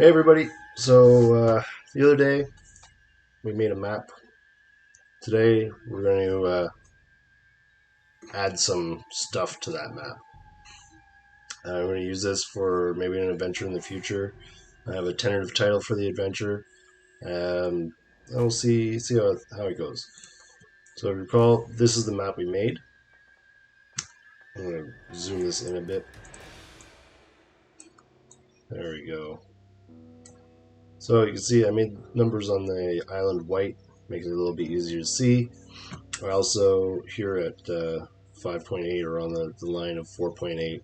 Hey everybody! The other day we made a map. Today we're going to add some stuff to that map. I'm going to use this for maybe an adventure in the future. I have a tentative title for the adventure, and we'll see how it goes. So recall, this is the map we made. I'm going to zoom this in a bit. There we go. So you can see I made numbers on the island white, makes it a little bit easier to see. I also, here at 5.8 or on the line of 4.8,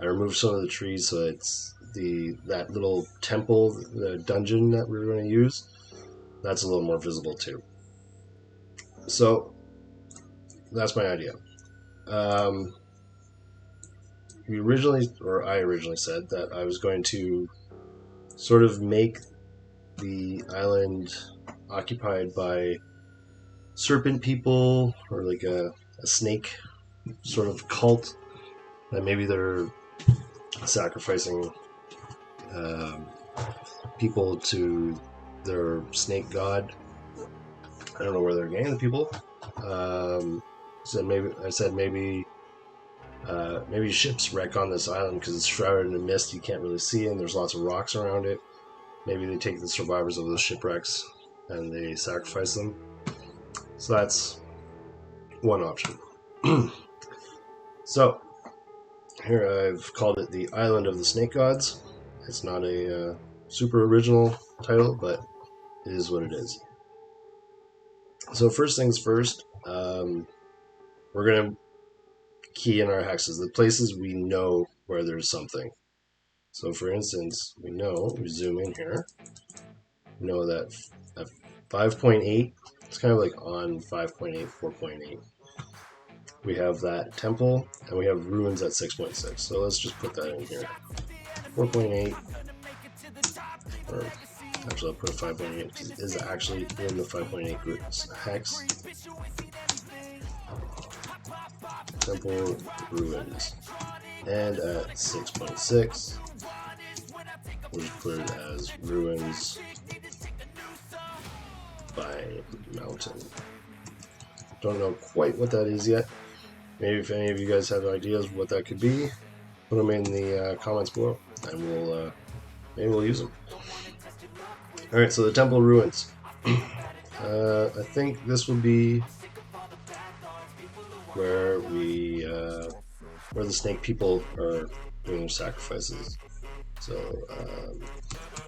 I removed some of the trees so it's that little temple, the dungeon that we're going to use, that's a little more visible too. So that's my idea. I originally said that I was going to sort of make the island occupied by serpent people, or like a snake sort of cult, that maybe they're sacrificing people to their snake god. I don't know where they're getting the people. Maybe ships wreck on this island because it's shrouded in mist. You can't really see, and there's lots of rocks around it. Maybe they take the survivors of those shipwrecks and they sacrifice them. So that's one option. So here I've called it the Island of the Snake Gods. It's not a super original title, but it is what it is. So first things first, we're going to key in our hexes, the places we know where there's something. So for instance, we zoom in here, we know that at 5.8, it's kind of like on 5.8, 4.8. We have that temple, and we have ruins at 6.6. So let's just put that in here. 4.8, or actually I'll put 5.8, is actually in the 5.8 hex. Temple ruins. And at 6.6, we'll just put it as ruins by mountain. Don't know quite what that is yet. Maybe if any of you guys have ideas what that could be, put them in the comments below, and maybe we'll use them. All right, so the temple ruins. I think this will be where where the snake people are doing their sacrifices. So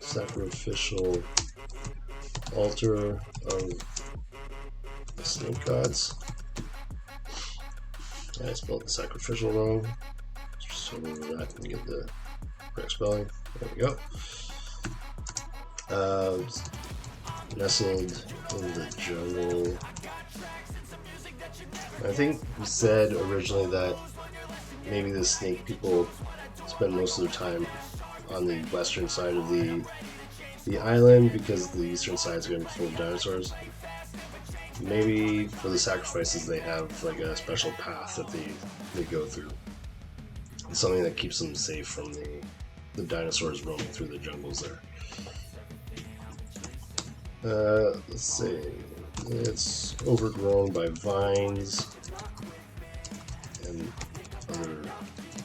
sacrificial altar of the snake gods. I spelled the sacrificial wrong. Just over that and get the correct spelling. There we go. Nestled in the jungle. I think we said originally that maybe the snake people spend most of their time on the western side of the island because the eastern side is going to be full of dinosaurs. Maybe for the sacrifices they have like a special path that they go through. It's something that keeps them safe from the dinosaurs roaming through the jungles there. Let's see. It's overgrown by vines and other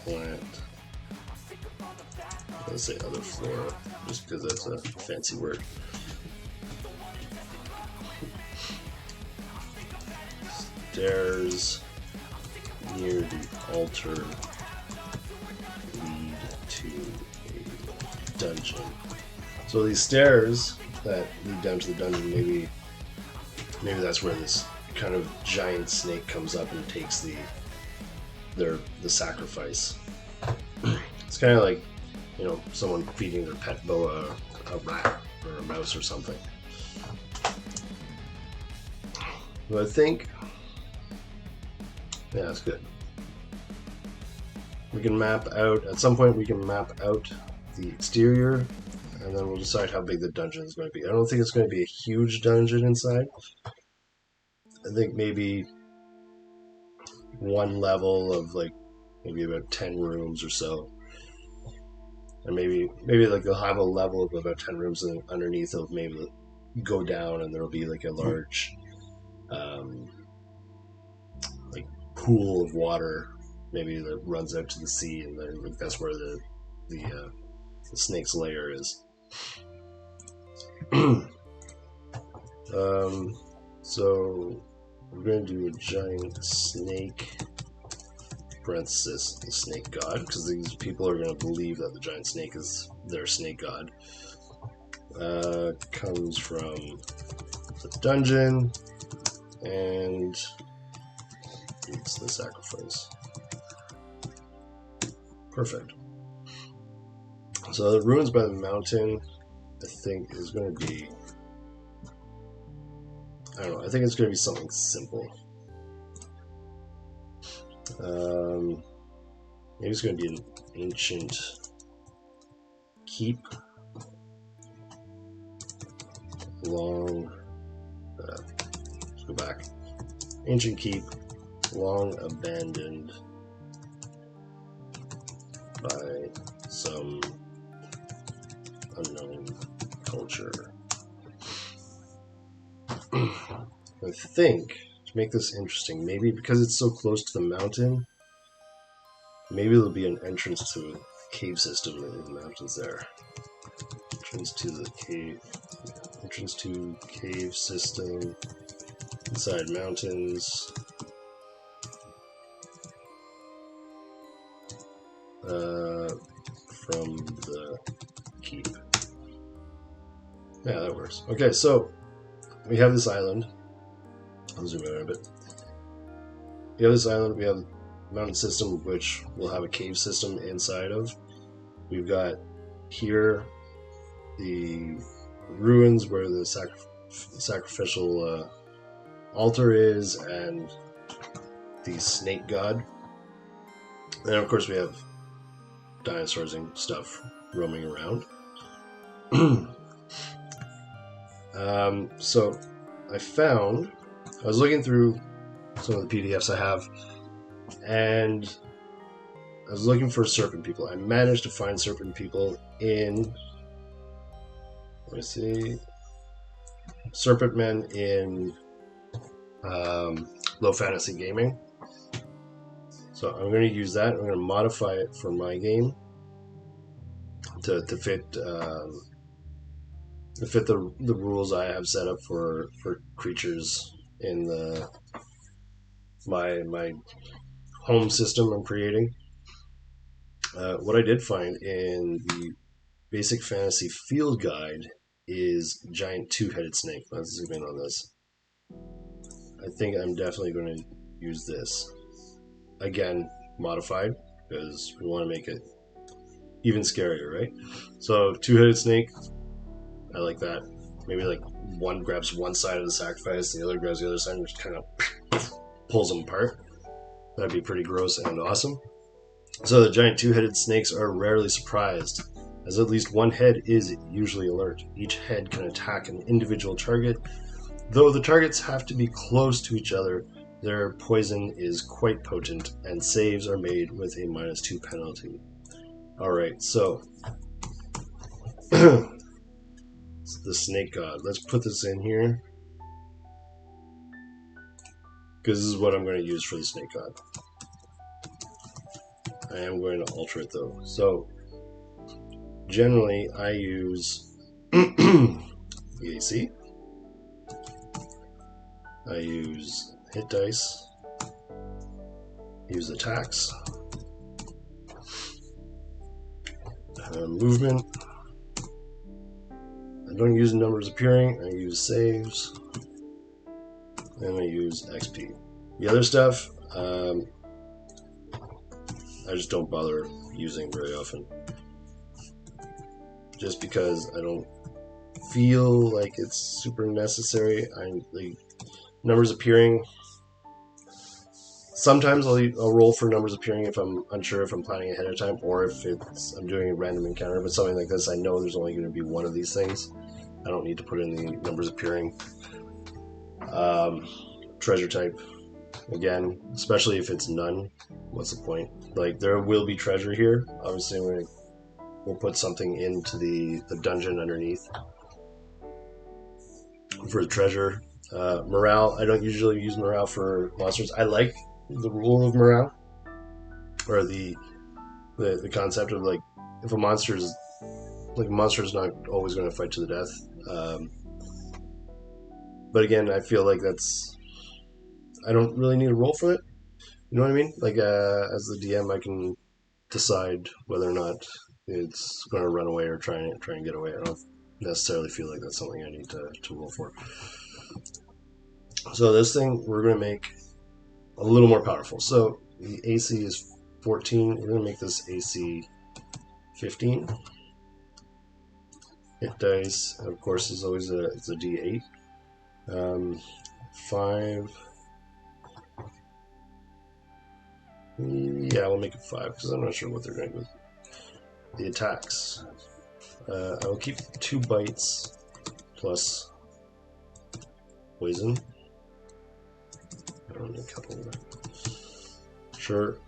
plant. Let's say other flora, just because that's a fancy word. Stairs near the altar lead to a dungeon. So these stairs that lead down to the dungeon, maybe that's where this kind of giant snake comes up and takes the sacrifice. It's kind of like, someone feeding their pet boa a rat or a mouse or something. But I think, yeah, that's good. We can map out, at some point we can map out the exterior, and then we'll decide how big the dungeon is going to be. I don't think it's going to be a huge dungeon inside. I think maybe one level of like maybe about 10 rooms or so. and maybe like they'll have a level of about 10 rooms, and underneath it'll maybe go down, and there'll be like a large like pool of water, maybe that runs out to the sea, and then like, that's where the snake's lair is. So we're going to do a giant snake, parenthesis, the snake god, because these people are going to believe that the giant snake is their snake god. Comes from the dungeon, and it's the sacrifice. Perfect. So the ruins by the mountain, I think, is going to be, I don't know, I think it's going to be something simple. Maybe it's going to be an ancient keep. Long, let's go back. Ancient keep, long abandoned by some unknown culture. I think, to make this interesting, maybe because it's so close to the mountain, maybe there'll be an entrance to a cave system in the mountains there. Entrance to cave system inside mountains. From the keep. Yeah, that works. Okay, so we have this island. I'll zoom out a bit. We have this island, we have a mountain system, which will have a cave system inside of. We've got here the ruins where the sacrificial altar is, and the snake god. And of course we have dinosaurs and stuff roaming around. So I was looking through some of the PDFs I have, and I was looking for serpent people. I managed to find serpent people in, let me see, Serpent Men in Low Fantasy Gaming. So I'm going to use that. I'm going to modify it for my game to fit the rules I have set up for creatures in my home system I'm creating. What I did find in the Basic Fantasy Field Guide is giant two-headed snake. Let's zoom in on this. I think I'm definitely going to use this. Again, modified, because we want to make it even scarier, right? So, two-headed snake, I like that. Maybe like one grabs one side of the sacrifice, the other grabs the other side, and just kind of pulls them apart. That'd be pretty gross and awesome. So the giant two-headed snakes are rarely surprised, as at least one head is usually alert. Each head can attack an individual target. Though the targets have to be close to each other, their poison is quite potent, and saves are made with a -2 penalty. Alright, so the snake god. Let's put this in here, because this is what I'm going to use for the snake god. I am going to alter it though. So generally I use EAC. I use hit dice. Use attacks. Movement. I don't use numbers appearing. I use saves. And I use XP. The other stuff, I just don't bother using very often. Just because I don't feel like it's super necessary. The numbers appearing. Sometimes I'll roll for numbers appearing if I'm unsure if I'm planning ahead of time, or if I'm doing a random encounter. But something like this, I know there's only going to be one of these things. I don't need to put in the numbers appearing. Treasure type. Again, especially if it's none, what's the point? Like, there will be treasure here. Obviously, I'm going to we'll put something into the dungeon underneath for treasure. Morale, I don't usually use morale for monsters. I like the rule of morale, or the concept of like, if a monster is not always going to fight to the death. But again, I feel like I don't really need a roll for it. You know what I mean? Like, as the DM, I can decide whether or not it's going to run away or try and get away. I don't necessarily feel like that's something I need to roll for. So this thing we're going to make a little more powerful. So the AC is 14. We're going to make this AC 15. Hit dice, of course, is always it's a D8. 5. Yeah, we'll make it 5 because I'm not sure what they're going to do. The attacks. I will keep 2 bites plus poison. I don't need a couple of them. Sure.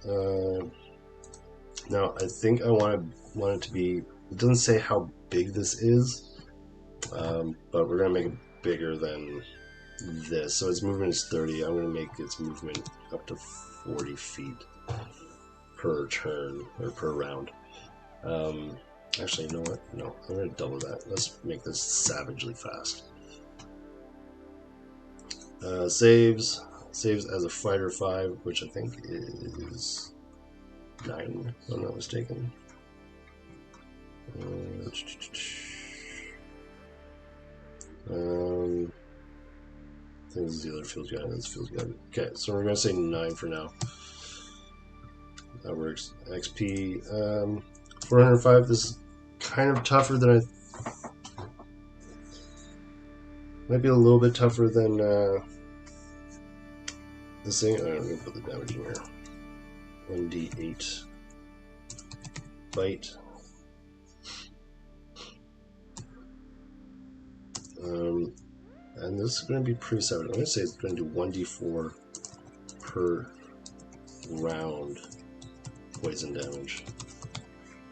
Now I think I want it to be. It doesn't say how big this is, but we're gonna make it bigger than this. So its movement is 30. I'm gonna make its movement up to 40 feet per turn or per round. Actually, you know what? No, I'm gonna double that. Let's make this savagely fast. Saves as a fighter 5, which I think is 9, if I'm not mistaken. I think this is the other field guide. This field guide. Okay, so we're gonna say 9 for now. That works. XP 405. This is kind of tougher than might be a little bit tougher than this thing. I'm gonna put the damage in here. 1d8 bite. And this is going to be pretty savage. I'm going to say it's going to do 1d4 per round poison damage.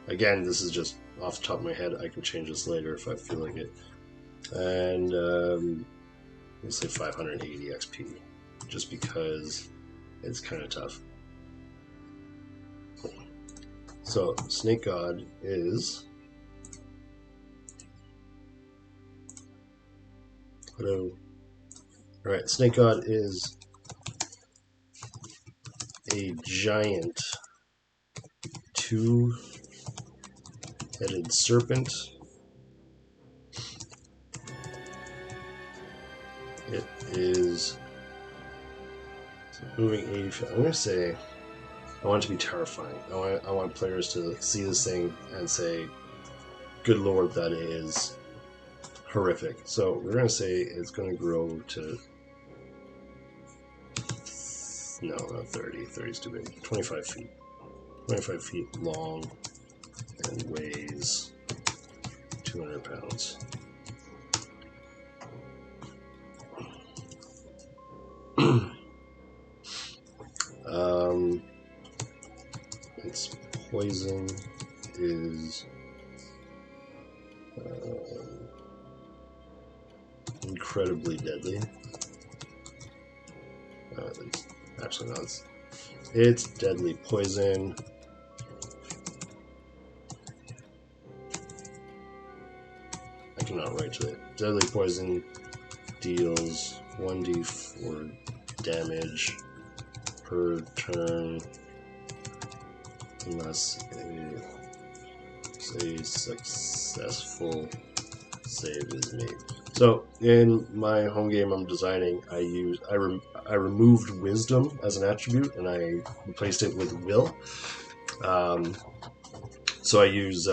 Again, this is just off the top of my head. I can change this later if I feel like it. And let's say 580 XP, just because it's kind of tough. So, Snake God is... Hello. Alright, Snake God is a giant 2-headed serpent. It is moving 80 feet. I'm going to say I want it to be terrifying. I want players to see this thing and say, good lord, that is horrific. So we're going to say it's going to grow to... No, not 30. 30 is too big. 25 feet. 25 feet long and weighs 200 pounds. Its poison is incredibly deadly. Actually, no, it's deadly poison. I cannot write to it. Deadly poison deals 1d4 damage per turn unless a successful save is made. So in my home game I'm designing, I removed wisdom as an attribute and I replaced it with will. So I use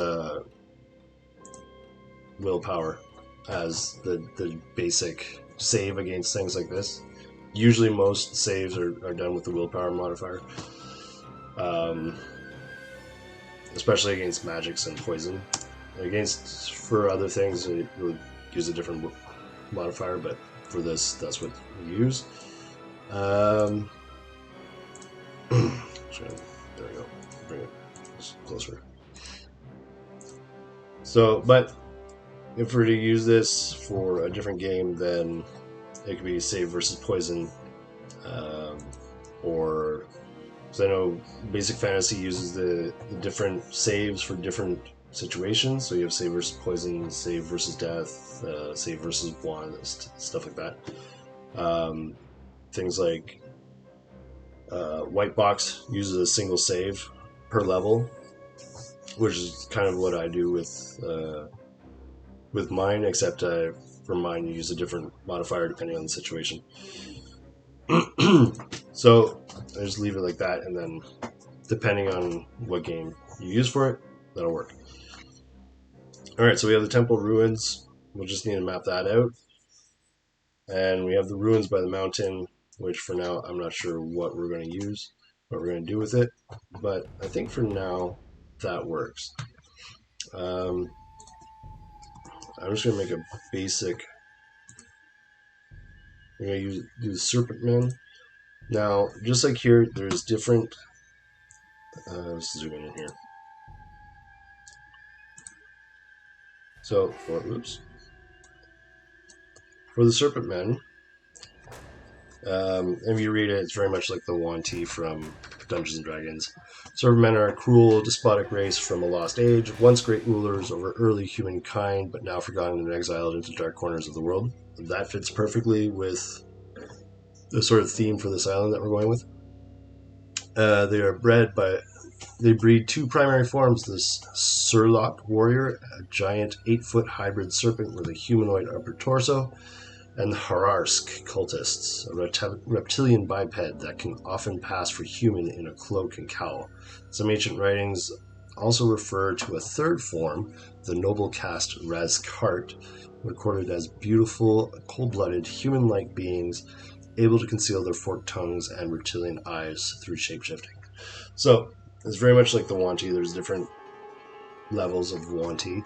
willpower as the basic save against things like this. Usually most saves are done with the willpower modifier. Especially against magics and poison. For other things, it would use a different modifier, but for this, that's what we use. There we go. Bring it closer. So, but if we're to use this for a different game, then it could be save versus poison, or because I know Basic Fantasy uses the different saves for different situations. So you have save versus poison, save versus death, save versus wand, stuff like that. Things like White Box uses a single save per level, which is kind of what I do with mine, except for mine you use a different modifier depending on the situation. So I just leave it like that, and then depending on what game you use for it, that'll work. Alright, so we have the Temple Ruins. We'll just need to map that out. And we have the Ruins by the Mountain, which for now I'm not sure what we're going to use, what we're going to do with it. But I think for now that works. I'm just going to make a basic. I'm going to do the Serpent Men. Now, just like here, there's different. Let's zoom in here. So, for the Serpent Men, if you read it, it's very much like the Yuan-ti from Dungeons and Dragons. Serpent Men are a cruel, despotic race from a lost age, once great rulers over early humankind, but now forgotten and exiled into dark corners of the world. That fits perfectly with the sort of theme for this island that we're going with. They breed two primary forms: this Surlock warrior, a giant 8-foot hybrid serpent with a humanoid upper torso, and the Hararsk cultists, a reptilian biped that can often pass for human in a cloak and cowl. Some ancient writings also refer to a third form, the noble caste Razkart, recorded as beautiful, cold-blooded, human-like beings able to conceal their forked tongues and reptilian eyes through shapeshifting. So, it's very much like the Yuan-ti. There's different levels of Yuan-ti.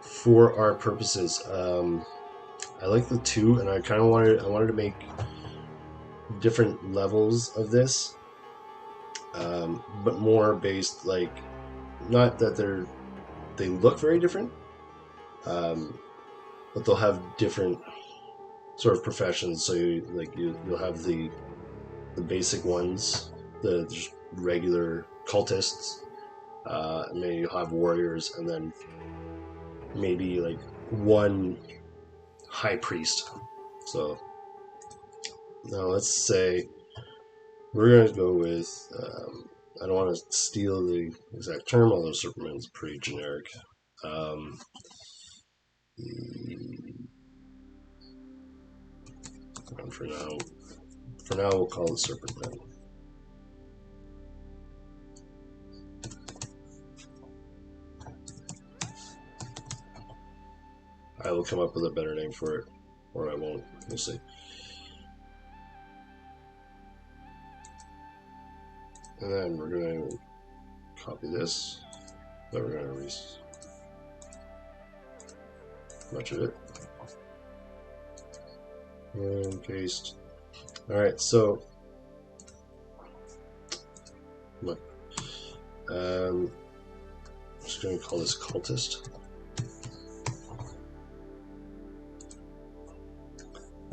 For our purposes, I like the two, and I kind of wanted to make different levels of this, but more based, like, not that they look very different, but they'll have different sort of professions. So you'll have the basic ones, the just regular cultists, and maybe you'll have warriors, and then maybe like one high priest. So now let's say we're going to go with, I don't want to steal the exact term, although Serpent Men is pretty generic. And for now we'll call it Serpent Men. I will come up with a better name for it, or I won't. We'll see. And then we're going to copy this. Then we're going to erase much of it. And paste. Alright, so look. I'm just going to call this Cultist.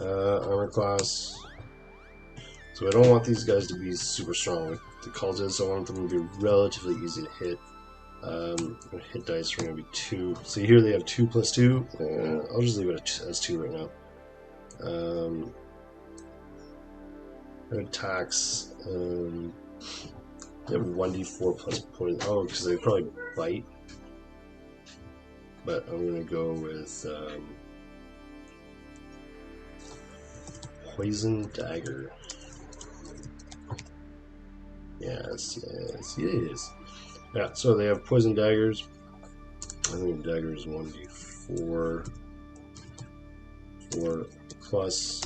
Armor class. So I don't want these guys to be super strong. Like the Cultists, I want them to be relatively easy to hit. Hit dice are going to be 2. So here they have 2 plus 2. I'll just leave it as 2 right now. Attacks. They have 1d4 plus poison. Oh, because they probably bite. But I'm going to go with Poison Dagger. Yes. Yeah, so they have Poison Daggers. I think dagger is 1d4 plus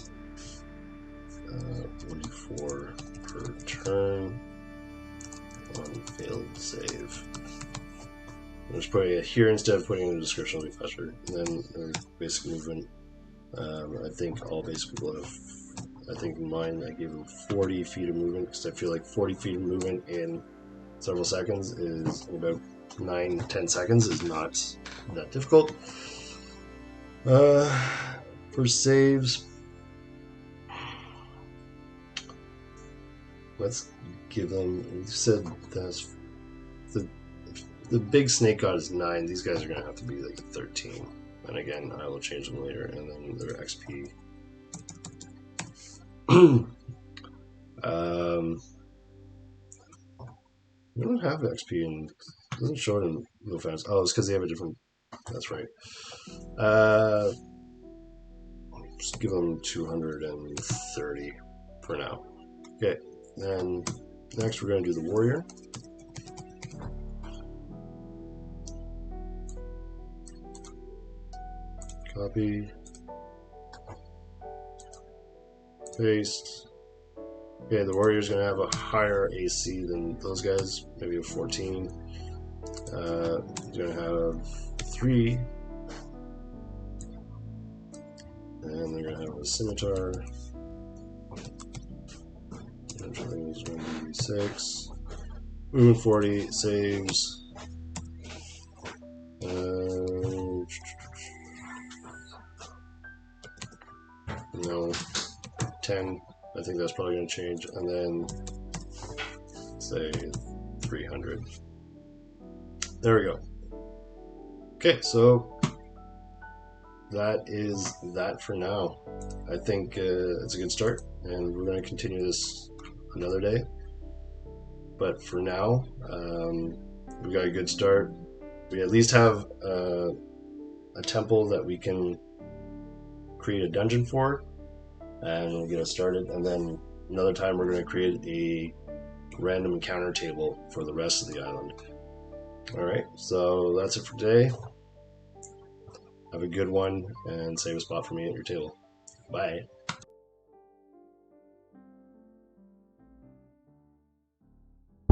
1d4 per turn on failed save. I'm just putting it here instead of putting it in the description, will be faster. And then basic movement. I think all basic people have. I think mine, I gave them 40 feet of movement because I feel like 40 feet of movement in several seconds is in about 9-10 seconds is not that difficult. For saves, let's give them. You said that's the big snake god is 9. These guys are gonna have to be like 13. And again, I will change them later. And then their XP. We don't have XP and it doesn't show it in no fans. Oh, it's because they have a different. That's right. Just give them 230 for now. Okay, then next we're going to do the warrior. Copy. Paste. Okay, the warrior is going to have a higher AC than those guys, maybe a 14. He's going to have 3. And they're going to have a scimitar. Eventually is going to be 6. Movement 40, saves. No, 10. I think that's probably going to change. And then say 300. There we go. Okay, so that is that for now. I think it's a good start, and we're going to continue this another day. But for now, we got a good start. We at least have a temple that we can create a dungeon for, and we'll get us started. And then another time we're going to create a random encounter table for the rest of the island. Alright, so that's it for today. Have a good one, and save a spot for me at your table. Bye.